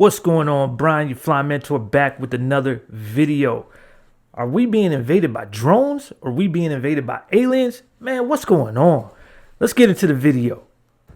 What's going on, Brian, your fly mentor, back with another video. Are we being invaded by drones? Or are we being invaded by aliens? Man, what's going on? Let's get into the video.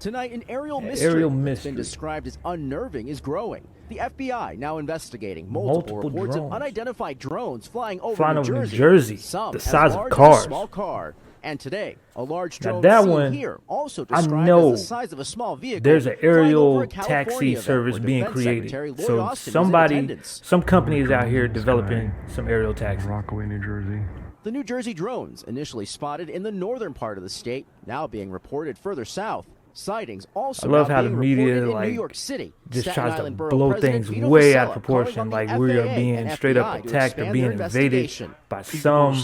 Tonight, an aerial mystery that's been described as unnerving is growing. The FBI now investigating multiple reports of unidentified drones flying over New Jersey, some the size of cars. A small car. And today, a large drone seen here, also described as the size of a small vehicle. There's an aerial taxi service being created. So some company is out here developing some aerial taxis. Rockaway, New Jersey. The New Jersey drones, initially spotted in the northern part of the state, now being reported further south. Sightings also I love how the being media in New York City. just Staten tries to Island Borough blow President things Vito way Fossella out of proportion, like we are being straight up attacked or being invaded by some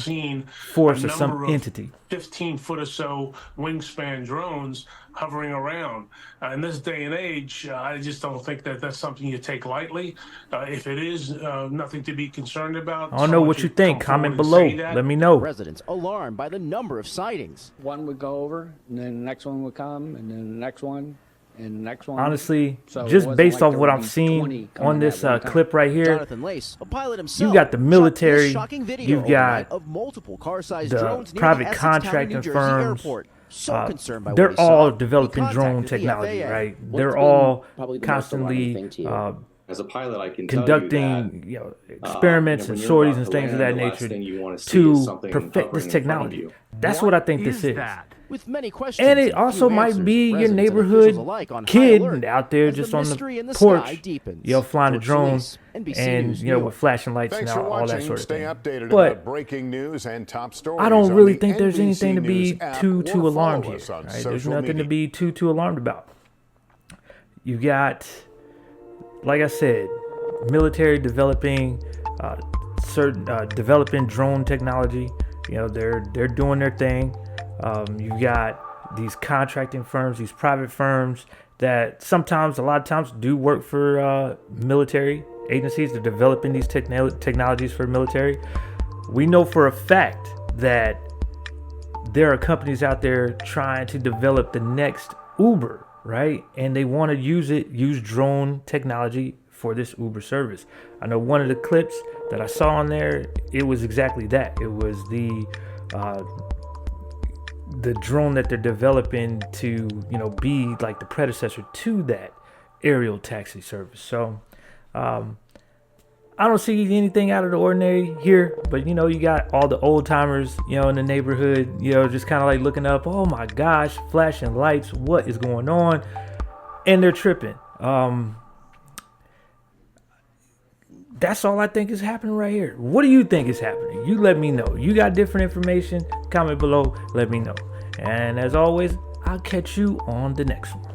force or some entity. 15-foot or so wingspan drones hovering around. In this day and age, I just don't think that that's something you take lightly. If it is, nothing to be concerned about. I don't know what you think. Comment below. Let me know. Residents alarmed by the number of sightings. One would go over, and then the next one would come, and then the next one, and the next one. Honestly, so just based off what I'm seeing on this clip right here, Jonathan Lace, a pilot himself, you got the military, you've got of multiple car-sized the drones private contracting firms. They're all developing drone technology, right? They're all constantly as a pilot, I can conducting experiments and sorties and things of that nature to perfect this technology. That's what I think this is. With many questions, and it also might be your neighborhood kid out there just on the porch, flying a drone and with flashing lights and all that sort of thing. But breaking news and top stories. I don't really think there's anything to be too alarmed here. Right? There's nothing to be too alarmed about. You got, like I said, military developing developing drone technology. They're doing their thing. You got these contracting firms, these private firms that a lot of times do work for military agencies. They're developing these technologies for military. We know for a fact that there are companies out there trying to develop the next Uber, right? And they want to use drone technology for this Uber service. I know one of the clips that I saw on there, it was exactly that. It was the drone that they're developing to, be like the predecessor to that aerial taxi service. So I don't see anything out of the ordinary here, but you got all the old timers, in the neighborhood, just kind of like looking up, oh my gosh, flashing lights, what is going on? And they're tripping. That's all I think is happening right here. What do you think is happening? You let me know. You got different information? Comment below. Let me know. And as always, I'll catch you on the next one.